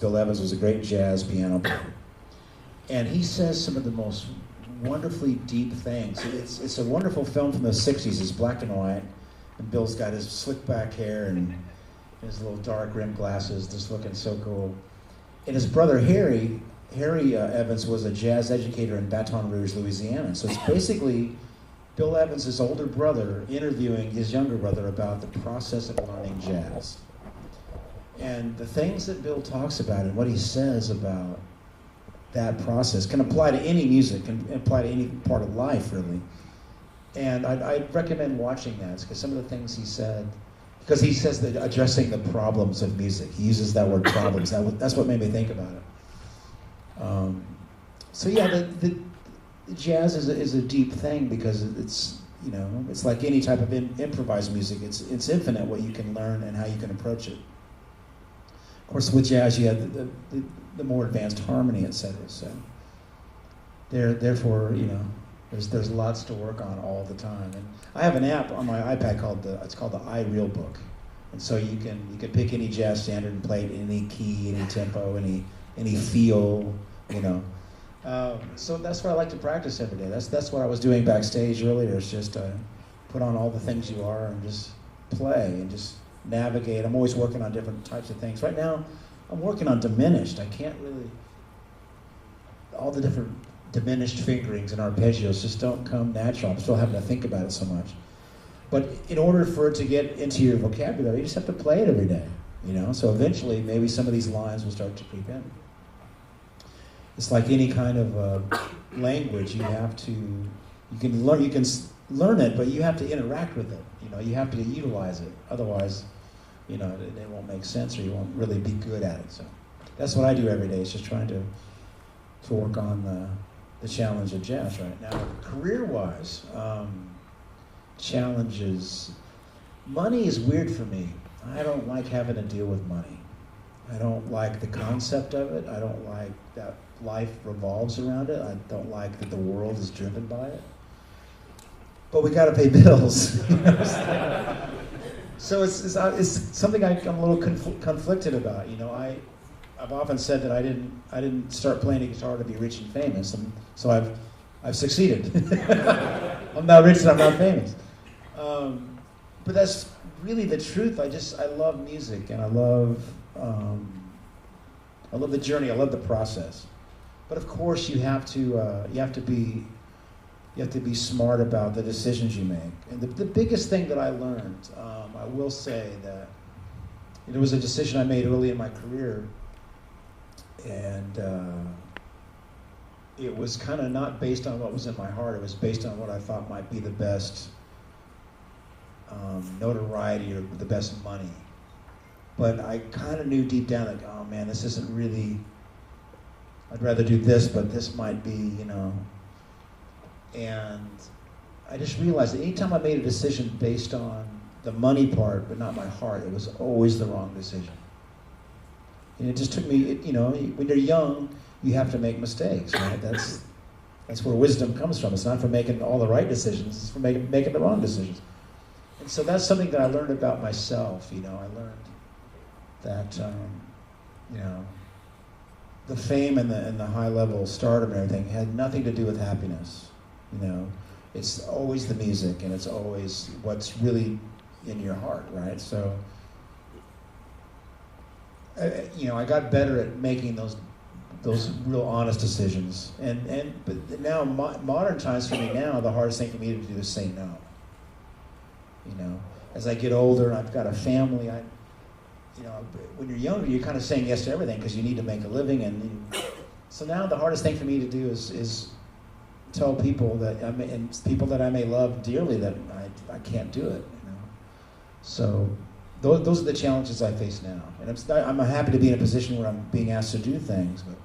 Bill Evans was a great jazz piano player. And he says some of the most wonderfully deep things. It's a wonderful film from the 60s. It's black and white. And Bill's got his slick back hair and his little dark rimmed glasses, just looking so cool. And his brother Harry Evans was a jazz educator in Baton Rouge, Louisiana. So it's basically Bill Evans' older brother interviewing his younger brother about the process of learning jazz. And the things that Bill talks about and what he says about that process can apply to any music, can apply to any part of life, really. And I'd recommend watching that, because some of the things he said, because he says that addressing the problems of music, he uses that word problems. That's what made me think about it. So yeah, the jazz is a deep thing, because it's, you know, it's like any type of improvised music. It's infinite what you can learn and how you can approach it. Of course, with jazz, you have the more advanced harmony, etc. So therefore, you know, there's lots to work on all the time. And I have an app on my iPad called the iReal Book, and so you can pick any jazz standard and play it in any key, any tempo, any feel, you know. So that's what I like to practice every day. That's what I was doing backstage earlier. It's just put on all the things you are and just play and just navigate. I'm always working on different types of things. Right now, I'm working on diminished. I can't really, all the different diminished fingerings and arpeggios just don't come natural. I'm still having to think about it so much. But in order for it to get into your vocabulary, you just have to play it every day, you know? So eventually, maybe some of these lines will start to creep in. It's like any kind of language. You can learn it, but you have to interact with it. You know, you have to utilize it. Otherwise, you know, it won't make sense, or you won't really be good at it. So that's what I do every day. It's just trying to work on the challenge of jazz right now. Career-wise, challenges. Money is weird for me. I don't like having to deal with money. I don't like the concept of it. I don't like that life revolves around it. I don't like that the world is driven by it. But we got to pay bills. You know? So it's something I'm a little conflicted about. You know, I've often said that I didn't start playing the guitar to be rich and famous, and so I've succeeded. I'm not rich and I'm not famous. But that's really the truth. I love music, and I love the journey. I love the process. But of course, you have to be smart about the decisions you make. And the biggest thing that I learned, I will say that it was a decision I made early in my career, and it was kind of not based on what was in my heart. It was based on what I thought might be the best notoriety or the best money. But I kind of knew deep down that, oh man, this isn't really, I'd rather do this, but this might be, you know. And I just realized that anytime I made a decision based on the money part, but not my heart, it was always the wrong decision. And it just took me, you know, when you're young, you have to make mistakes, right? That's where wisdom comes from. It's not from making all the right decisions, it's from making the wrong decisions. And so that's something that I learned about myself, you know. I learned that, you know, the fame and the high level stardom and everything had nothing to do with happiness. You know, it's always the music, and it's always what's really in your heart, right? So, you know, I got better at making those real honest decisions. But now, modern times for me now, the hardest thing for me to do is say no. You know, as I get older, I've got a family. You know, when you're younger, you're kind of saying yes to everything because you need to make a living, so now the hardest thing for me to do is tell people and people that I may love dearly that I can't do it. You know, so those are the challenges I face now, and I'm happy to be in a position where I'm being asked to do things. But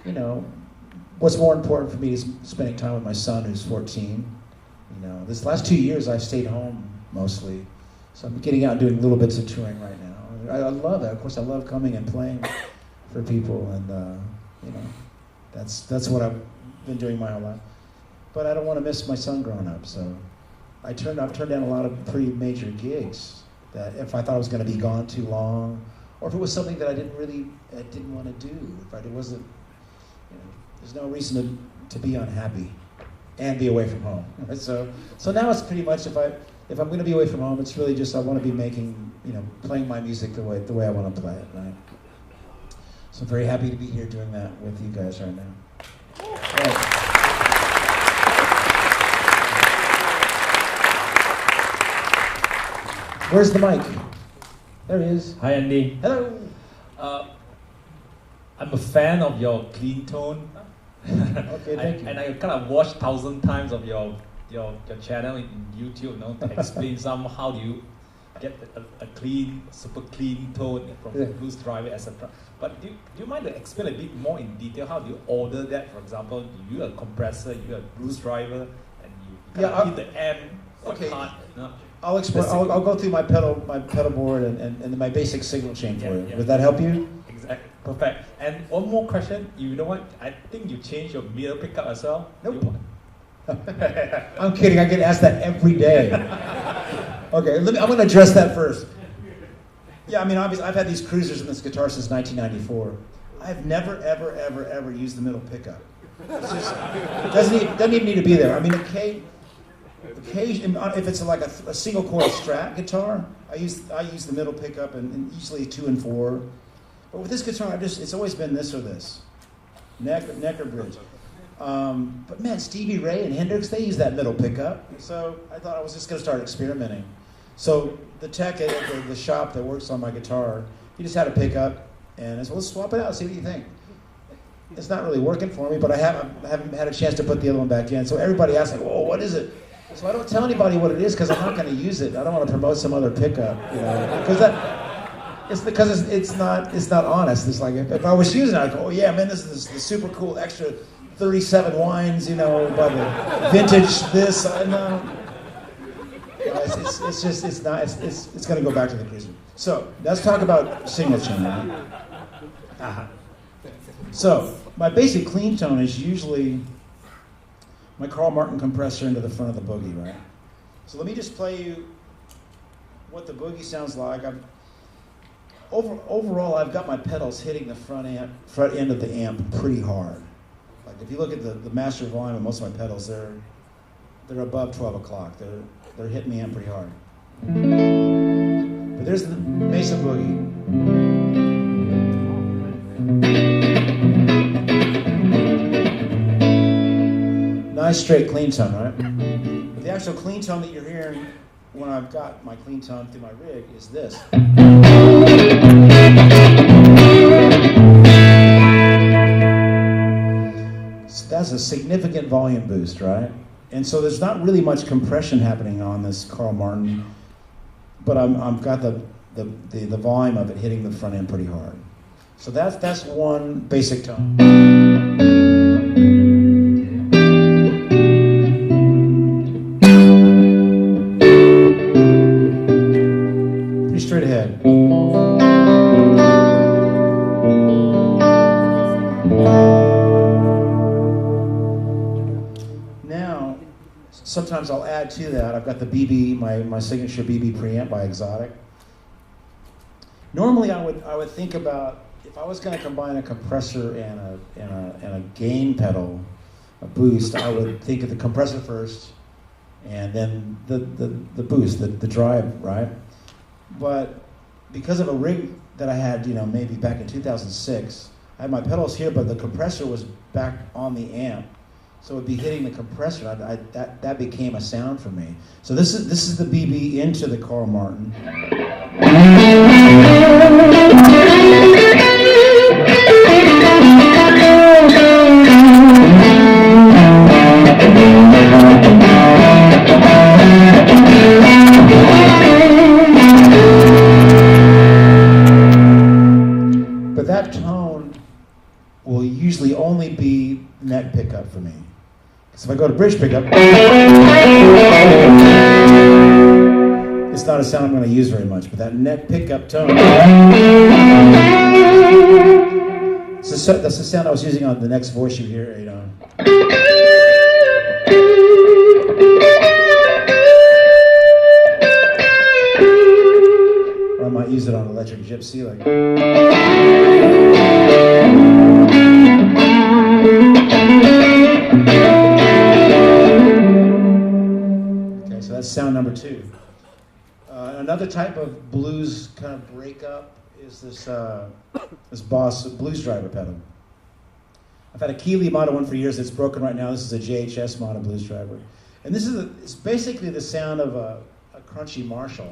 you know, what's more important for me is spending time with my son, who's 14. You know, this last 2 years I've stayed home mostly, so I'm getting out and doing little bits of touring right now. I love that. Of course, I love coming and playing for people, and you know, that's what I've been doing my whole life. But I don't want to miss my son growing up, so I've turned down a lot of pretty major gigs that if I thought I was going to be gone too long, or if it was something that I didn't want to do. If it wasn't, there's no reason to be unhappy and be away from home. Right? So now it's pretty much if I'm going to be away from home, it's really just I want to be playing my music the way I want to play it. Right? So I'm very happy to be here doing that with you guys right now. Right. Where's the mic? There he is. Hi, Andy. Hello. I'm a fan of your clean tone. Okay, thank you. And I kind of watched 1,000 times of your channel in YouTube, to explain how do you get a clean, super clean tone from the blues driver, etc. But do you mind to explain a bit more in detail? How do you order that? For example, you a compressor, you a blues driver, and you hit the amp. Okay. No? I'll explain. I'll go through my pedal board and my basic signal chain for you. Yeah. Would that help you? Exactly. Perfect. And one more question. You know what? I think you changed your middle pickup as well. Nope. I'm kidding. I get asked that every day. Okay, I'm going to address that first. Yeah, I mean, obviously, I've had these cruisers in this guitar since 1994. I've never, ever, ever, ever used the middle pickup. It's just, it doesn't even need to be there. I mean, occasionally, if it's like a single coil Strat guitar, I use the middle pickup and usually 2 and 4. But with this guitar, it's always been this or this, neck or bridge. But man, Stevie Ray and Hendrix, they use that middle pickup. So I thought I was just going to start experimenting. So the tech at the shop that works on my guitar, he just had a pickup, and I said, let's swap it out, see what you think. It's not really working for me, but I haven't had a chance to put the other one back in. So everybody asks, like, whoa, what is it? So I don't tell anybody what it is because I'm not going to use it. I don't want to promote some other pickup, because it's not honest. It's like if I was using it, I'd go, oh yeah, man, this is the super cool extra 37 wines, by the vintage this. No. It's going to go back to the cruiser. So let's talk about signal chain. Right? Uh-huh. So my basic clean tone is usually my Carl Martin compressor into the front of the boogie, right? So let me just play you what the boogie sounds like. Overall, I've got my pedals hitting the front end of the amp pretty hard. Like if you look at the master volume of most of my pedals, they're above 12 o'clock. They're hitting the amp pretty hard. But there's the Mesa Boogie. Nice straight clean tone, right? But the actual clean tone that you're hearing when I've got my clean tone through my rig is this. So that's a significant volume boost, right? And so there's not really much compression happening on this Carl Martin, but I've got the volume of it hitting the front end pretty hard. So that's one basic tone. Pretty straight ahead. Now, sometimes I'll add to that. I've got the BB, my signature BB preamp by Exotic. Normally, I would think about if I was going to combine a compressor and a gain pedal, a boost. I would think of the compressor first, and then the boost, the drive, right? But because of a rig that I had, maybe back in 2006, I had my pedals here, but the compressor was back on the amp. So it would be hitting the compressor. That became a sound for me. So this is the BB into the Carl Martin. But that tone will usually only be neck pickup for me. So if I go to bridge pickup, it's not a sound I'm going to use very much, but that neck pickup tone, that's the sound I was using on the next voice you hear, Or on my use it on Electric Gypsy. Like. Okay, so that's sound number 2. Another type of blues kind of breakup is this this Boss blues driver pedal. I've had a Keeley Mono 1 for years. It's broken right now. This is a JHS Mono blues driver, and this is it's basically the sound of a crunchy Marshall.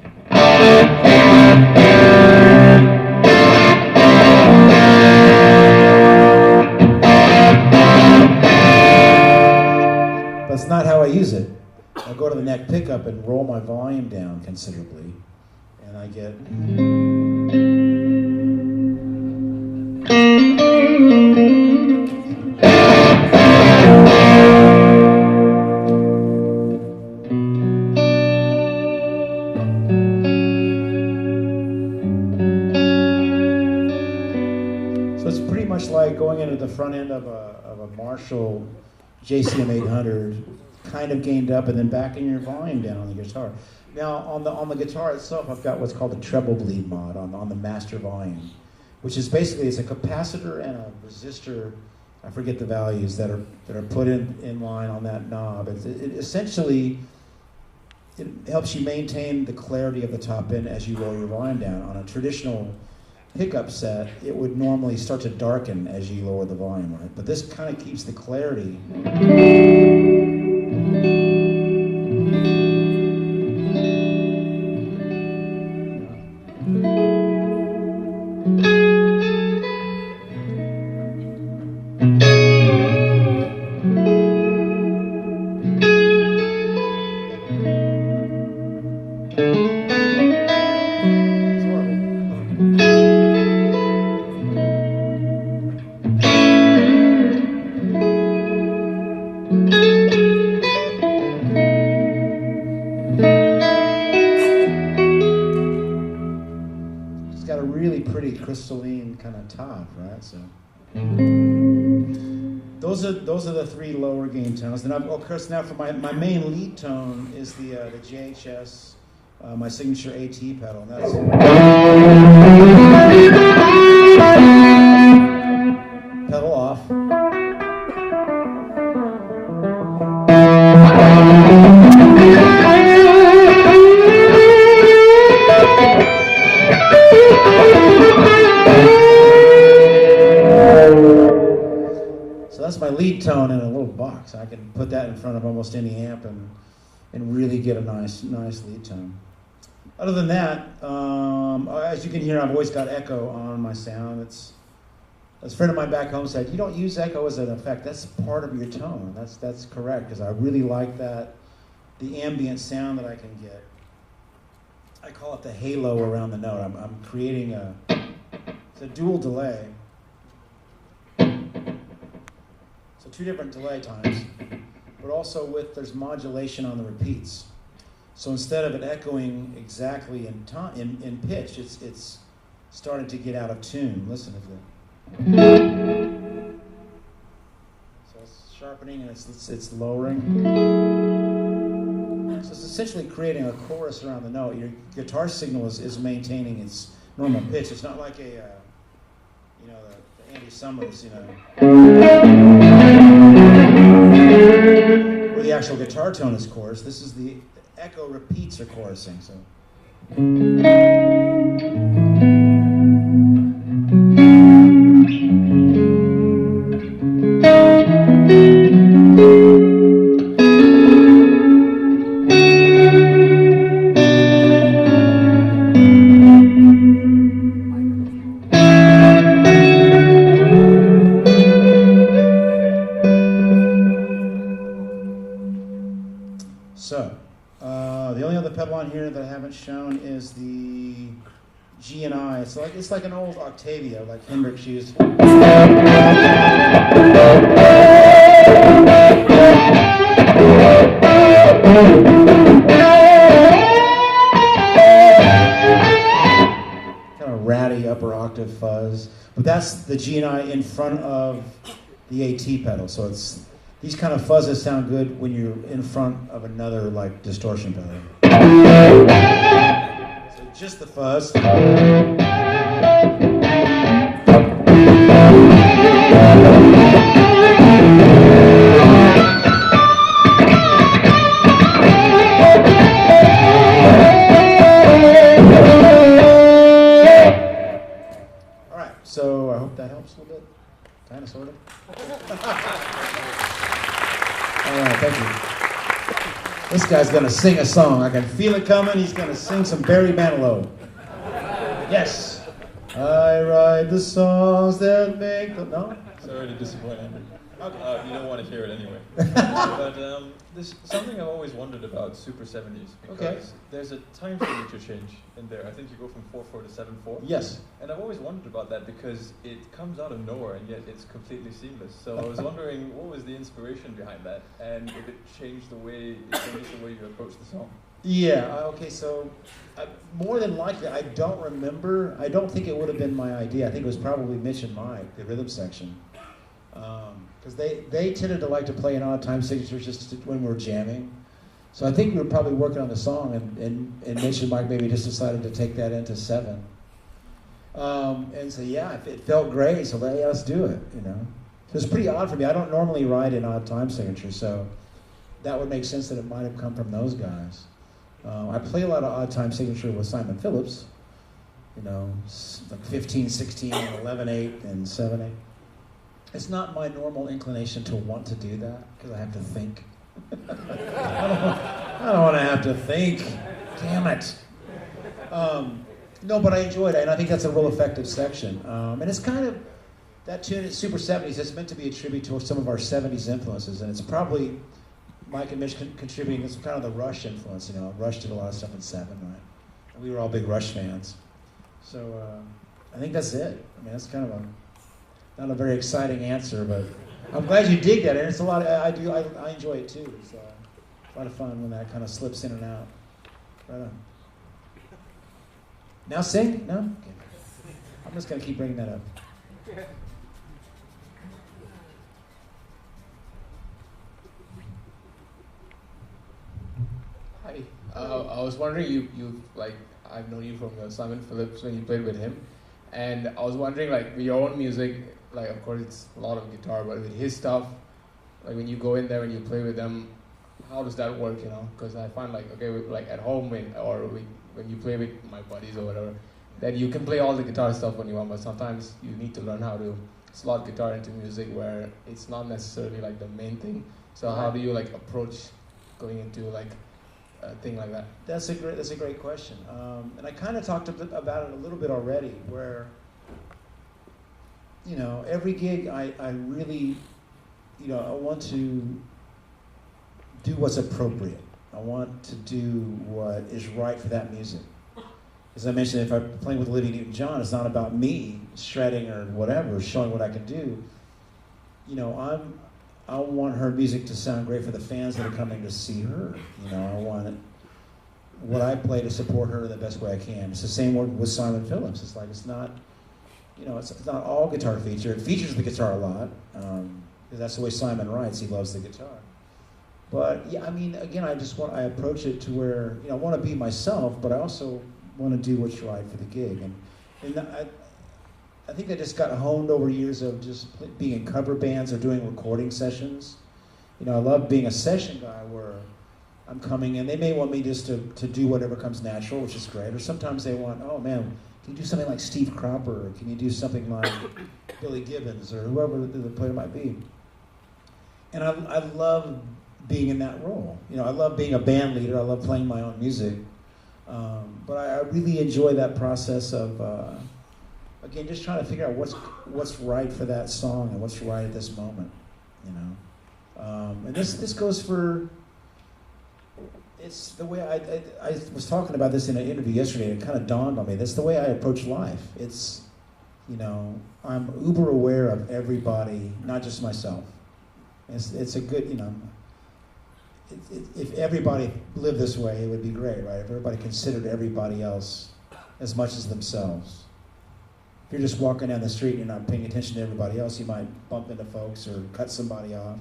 That's not how I use it. I go to the neck pickup and roll my volume down considerably, and I get. So it's pretty much like going into the front end of a Marshall JCM 800, kind of gained up, and then backing your volume down on the guitar. Now on the guitar itself, I've got what's called a treble bleed mod on the master volume, which is basically it's a capacitor and a resistor. I forget the values that are put in line on that knob. It essentially it helps you maintain the clarity of the top end as you lower your volume down. On a traditional pickup set, it would normally start to darken as you lower the volume, right? But this kind of keeps the clarity. Crystalline kind of top, right? So those are the 3 lower gain tones. Then of course now for my main lead tone is the JHS, my signature AT pedal. And that's pedal off. That's my lead tone in a little box. I can put that in front of almost any amp and really get a nice lead tone. Other than that, as you can hear, I've always got echo on my sound. A friend of mine back home said, "You don't use echo as an effect. That's part of your tone." That's correct, because I really like that, the ambient sound that I can get. I call it the halo around the note. I'm creating it's a dual delay. So 2 different delay times, but also there's modulation on the repeats. So instead of it echoing exactly in pitch, it's starting to get out of tune. Listen to that. So it's sharpening and it's lowering. So it's essentially creating a chorus around the note. Your guitar signal is maintaining its normal pitch. It's not like the Andy Summers, where the actual guitar tone is chorus. This is the echo repeats are chorusing. So. The only other pedal on here that I haven't shown is the G and I. It's like an old Octavia, like Hendrix used. Kind of ratty upper octave fuzz, but that's the G and I in front of the AT pedal. So these kind of fuzzes sound good when you're in front of another like distortion pedal. So just the fuzz. All right, so I hope that helps a little bit. Kind of, sort of. All right, thank you. This guy's going to sing a song. I can feel it coming. He's going to sing some Barry Manilow. Yes. I write the songs that make the... No? Sorry to disappoint Andrew. Okay. You don't want to hear it anyway. But there's something I've always wondered about Super 70s. Because there's a time signature change in there. I think you go from 4/4 to 7/4. Yes. And I've always wondered about that because it comes out of nowhere and yet it's completely seamless. So I was wondering what was the inspiration behind that and if it changed the way you approach the song. Yeah, okay, so more than likely, I don't remember. I don't think it would have been my idea. I think it was probably Mitch and Mike, the rhythm section. Because they tended to like to play in odd time signatures just when we were jamming. So I think we were probably working on the song, and Mitch and Mike maybe just decided to take that into 7. And so yeah, it felt great. So yeah, let's do it. You know, so it's pretty odd for me. I don't normally write in odd time signatures, so that would make sense that it might have come from those guys. I play a lot of odd time signature with Simon Phillips. You know, like 15/16, 11/8, and 7/8. It's not my normal inclination to want to do that because I have to think. I don't want to have to think. Damn it. No, but I enjoyed it, and I think that's a real effective section. And it's kind of, that tune is Super 70s. It's meant to be a tribute to some of our 70s influences, and it's probably Mike and Mitch contributing. It's kind of the Rush influence. You know, Rush did a lot of stuff in 7, right? And we were all big Rush fans. So I think that's it. I mean, that's kind of not a very exciting answer, but I'm glad you dig that, and it's a lot. I enjoy it too. It's a lot of fun when that kind of slips in and out. Right on. Now sing? No? Okay. I'm just gonna keep bringing that up. Hi. I was wondering, you like, I've known you from Simon Phillips when you played with him, and I was wondering, like, with your own music, like, of course it's a lot of guitar, but with his stuff, like, when you go in there and you play with them, how does that work, you know? Because I find, like, okay, like at home when you play with my buddies or whatever, that you can play all the guitar stuff when you want, but sometimes you need to learn how to slot guitar into music where it's not necessarily like the main thing. So how do you like approach going into like a thing like that? That's a great question, and I kind of talked about it a little bit already. Where, you know, every gig I really, you know, I want to do what's appropriate. I want to do what is right for that music. As I mentioned, if I'm playing with Olivia Newton-John, it's not about me shredding or whatever, showing what I can do. You know, I want her music to sound great for the fans that are coming to see her. You know, I want what I play to support her the best way I can. It's the same with Simon Phillips. It's like, it's not, you know, it's not all guitar feature. It features the guitar a lot, because that's the way Simon writes. He loves the guitar. But yeah, I mean, again, I approach it to where, you know, I want to be myself, but I also want to do what's right for the gig. And I think I just got honed over years of just being in cover bands or doing recording sessions. You know, I love being a session guy where I'm coming in. They may want me just to do whatever comes natural, which is great. Or sometimes they want, oh man, can you do something like Steve Cropper? Or can you do something like Billy Gibbons or whoever the player might be? And I love being in that role. You know, I love being a band leader. I love playing my own music. But I really enjoy that process of, again, just trying to figure out what's right for that song and what's right at this moment, you know. And this goes for, it's the way I was talking about this in an interview yesterday, and it kind of dawned on me. That's the way I approach life. It's, you know, I'm uber aware of everybody, not just myself. It's a good, you know, if everybody lived this way, it would be great, right? If everybody considered everybody else as much as themselves. If you're just walking down the street and you're not paying attention to everybody else, you might bump into folks or cut somebody off.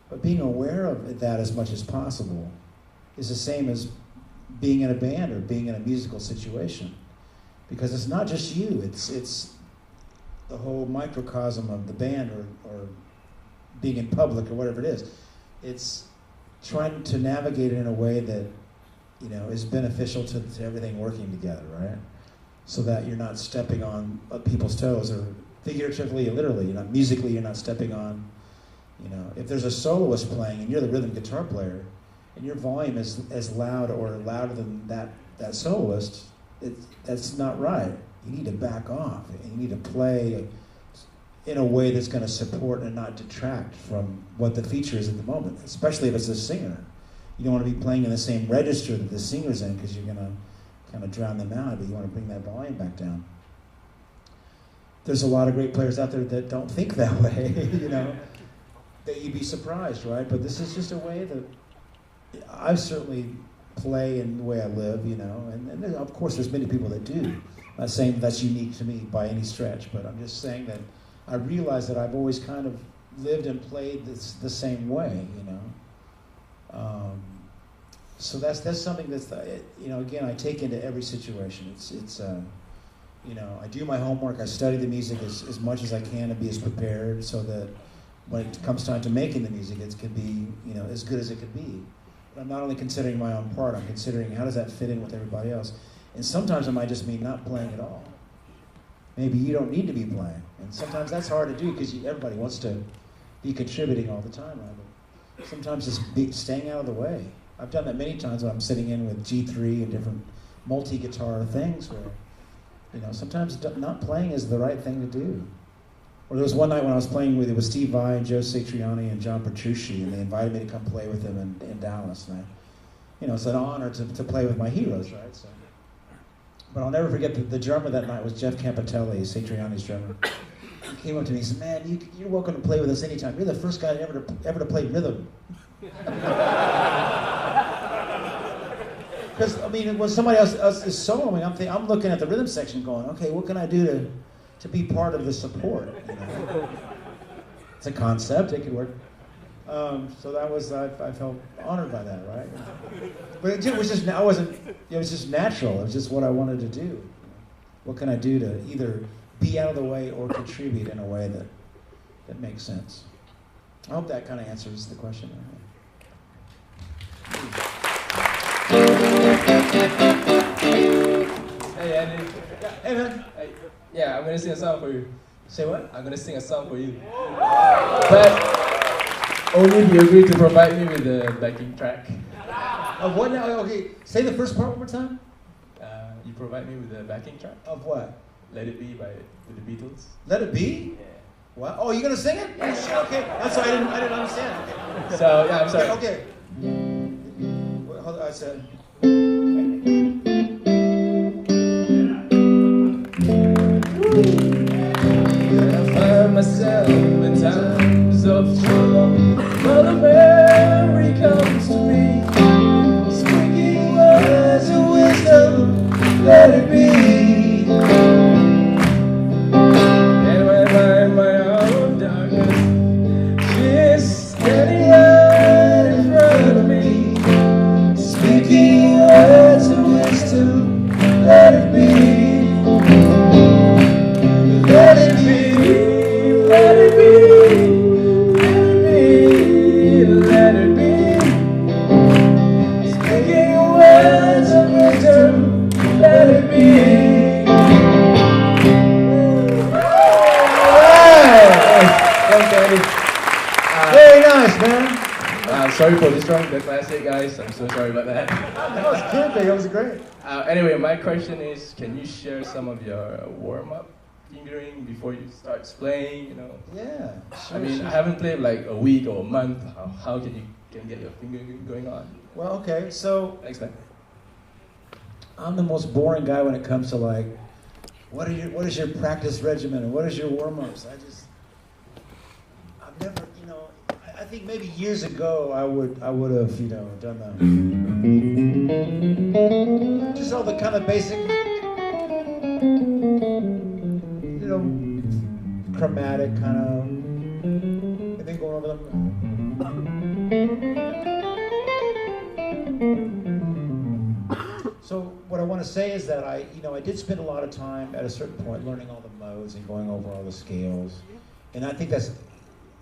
But being aware of that as much as possible is the same as being in a band or being in a musical situation, because it's not just you, it's the whole microcosm of the band or being in public or whatever it is. It's trying to navigate it in a way that, you know, is beneficial to everything working together, right? So that you're not stepping on people's toes, or figuratively or literally, musically you're not stepping on, you know, if there's a soloist playing and you're the rhythm guitar player and your volume is as loud or louder than that soloist, that's not right. You need to back off, and you need to play in a way that's going to support and not detract from what the feature is at the moment, especially if it's a singer. You don't want to be playing in the same register that the singer's in, because you're going to kind of drown them out, but you want to bring that volume back down. There's a lot of great players out there that don't think that way, you know, that you'd be surprised, right? But this is just a way that I certainly play in the way I live, you know, and of course there's many people that do. I'm not saying that's unique to me by any stretch, but I'm just saying that I realize that I've always kind of lived and played the same way, you know. So that's something that's, you know, again, I take into every situation. It's you know, I do my homework, I study the music as much as I can to be as prepared, so that when it comes time to making the music, it can be, you know, as good as it could be. But I'm not only considering my own part, I'm considering how does that fit in with everybody else. And sometimes it might just mean not playing at all. Maybe you don't need to be playing. And sometimes that's hard to do, because everybody wants to be contributing all the time. Right? Sometimes just staying out of the way. I've done that many times when I'm sitting in with G3 and different multi-guitar things where, you know, sometimes not playing is the right thing to do. Or there was one night when I was playing with, it was Steve Vai and Joe Satriani and John Petrucci, and they invited me to come play with them in Dallas. And you know, it's an honor to play with my heroes, right? So, but I'll never forget the drummer that night was Jeff Campitelli, Satriani's drummer. He came up to me and said, "Man, you're welcome to play with us anytime. You're the first guy ever to play rhythm." Because I mean, when somebody else is soloing, I'm looking at the rhythm section, going, "Okay, what can I do to be part of the support?" You know? It's a concept; it could work. So that was I felt honored by that, right? But it was just it was just natural. It was just what I wanted to do. What can I do to either be out of the way or contribute in a way that makes sense? I hope that kind of answers the question. Hey Andy. Hey man. Hey. Yeah, I'm gonna sing a song for you. Say what? I'm gonna sing a song for you. But only if you agree to provide me with the backing track. Of what now? Okay, say the first part one more time. You provide me with the backing track. Of what? Let It Be with the Beatles. Let It Be? Yeah. What? Oh, you gonna sing it? Oh, shit, okay. That's why I didn't understand. Okay. So yeah, I'm sorry. Okay. Wait, hold on, I said. I find myself in times of trouble. Mother Mary comes to me, speaking words of wisdom. Let it be. And when I'm in my own darkness, she's standing right in front of me, speaking words of wisdom. Let it be. Let it be, let it be, let it be, speaking words of wisdom, let it be. Thanks, Andy. Very nice, man. Sorry for destroying the classic, guys. I'm so sorry about that. That was good, that was great. Anyway, my question is, can you share some of your warm-up fingering before you start playing, you know? Yeah, sure. I mean, sure. I haven't played like a week or a month. How can you get your fingering going on? Well, okay, so Thanks, man. I'm the most boring guy when it comes to like, what is your practice regimen and what is your warm-ups? I've never, you know, I think maybe years ago I would have, you know, done just all the kind of basic, you know, chromatic kind of, and then going over them. to say is that I did spend a lot of time at a certain point learning all the modes and going over all the scales, and I think that's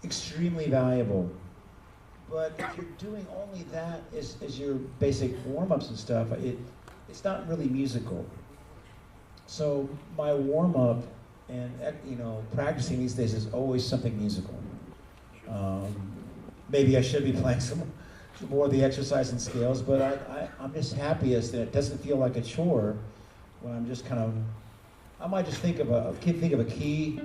extremely valuable. But if you're doing only that as your basic warm-ups and stuff, it's not really musical. So my warm-up and practicing these days is always something musical. Maybe I should be playing some more of the exercise and scales, but I'm just happiest that it doesn't feel like a chore when I'm just kind of, I might just think of a key.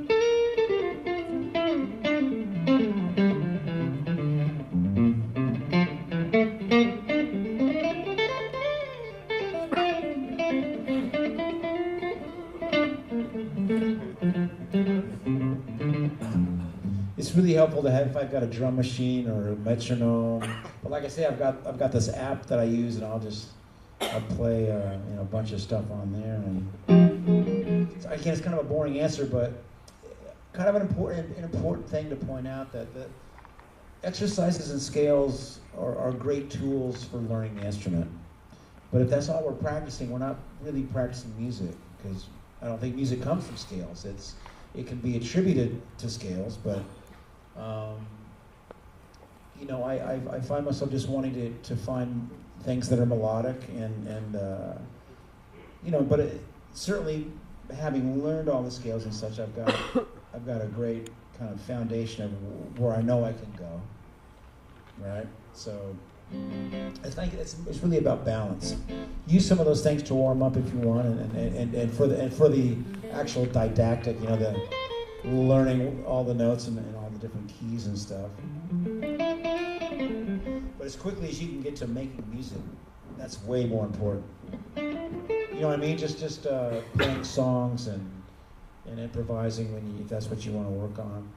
It's really helpful to have if I've got a drum machine or a metronome. But like I say, I've got this app that I use, and I'll play a bunch of stuff on there. And again, it's kind of a boring answer, but kind of an important thing to point out that the exercises and scales are great tools for learning the instrument. But if that's all we're practicing, we're not really practicing music, because I don't think music comes from scales. It can be attributed to scales, but I find myself just wanting to find things that are melodic and but certainly having learned all the scales and such, I've got a great kind of foundation of where I know I can go, right? So I think it's really about balance. Use some of those things to warm up if you want, and for the actual didactic, the learning all the notes and all the different keys and stuff. But as quickly as you can get to making music, that's way more important. You know what I mean? Just playing songs and improvising if that's what you want to work on.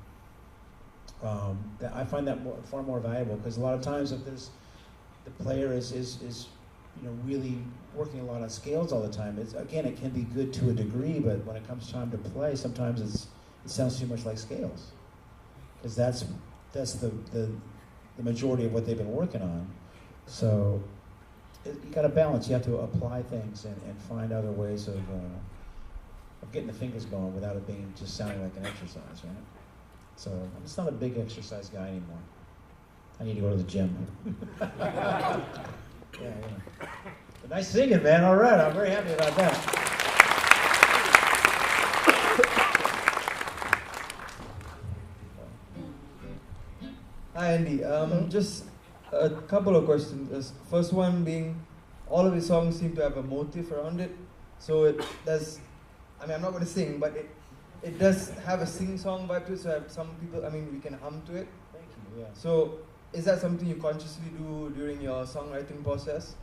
I find that far more valuable, because a lot of times if the player is really working a lot on scales all the time, it can be good to a degree, but when it comes time to play, sometimes it sounds too much like scales, because that's the majority of what they've been working on. So you got to balance. You have to apply things and find other ways of getting the fingers going without it being just sounding like an exercise, right? So I'm just not a big exercise guy anymore. I need to go to the gym. Yeah. But nice singing, man. All right, I'm very happy about that. Hi, Andy. Just a couple of questions. First one being, all of his songs seem to have a motif around it. So it does, I'm not going to sing, but it does have a sing-song vibe to it. So some people, we can hum to it. Thank you, yeah. So is that something you consciously do during your songwriting process?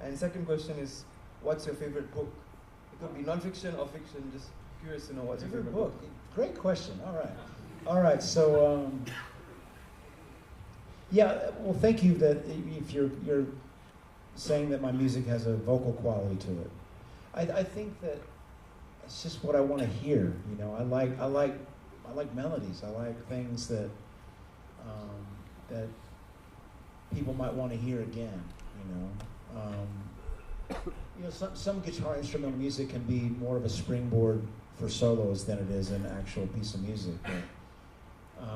And second question is, what's your favorite book? It could be non-fiction or fiction. Just curious to know what's your favorite book. Great question. All right. So, well, thank you that if you're saying that my music has a vocal quality to it. I think that it's just what I want to hear. I like melodies. I like things that that people might want to hear again. Some guitar instrumental music can be more of a springboard for solos than it is an actual piece of music.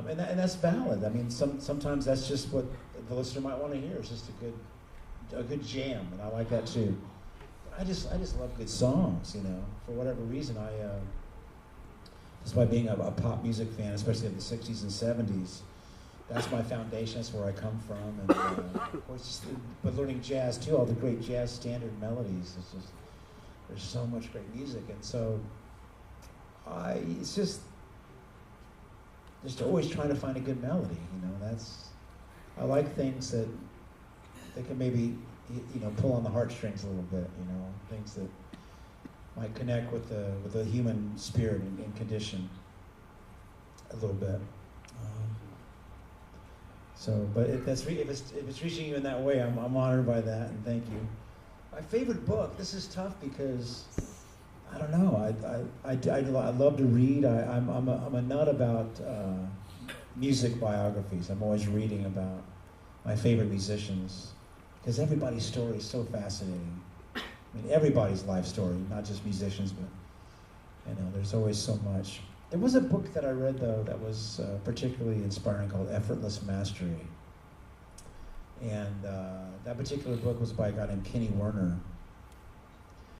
But, and that's valid. Sometimes that's just what the listener might want to hear. It's just a good jam, and I like that too. I just love good songs. For whatever reason, just by being a pop music fan, especially of the '60s and '70s. That's my foundation. That's where I come from, and of course, but learning jazz too. All the great jazz standard melodies. There's so much great music, and so it's just always trying to find a good melody. I like things that can maybe pull on the heartstrings a little bit. Things that might connect with the human spirit and condition a little bit. But if it's reaching you in that way, I'm honored by that, and thank you. My favorite book. This is tough because I don't know. I love to read. I'm a nut about music biographies. I'm always reading about my favorite musicians because everybody's story is so fascinating. I mean, everybody's life story, not just musicians, but there's always so much. There was a book that I read though that was particularly inspiring called Effortless Mastery, and that particular book was by a guy named Kenny Werner.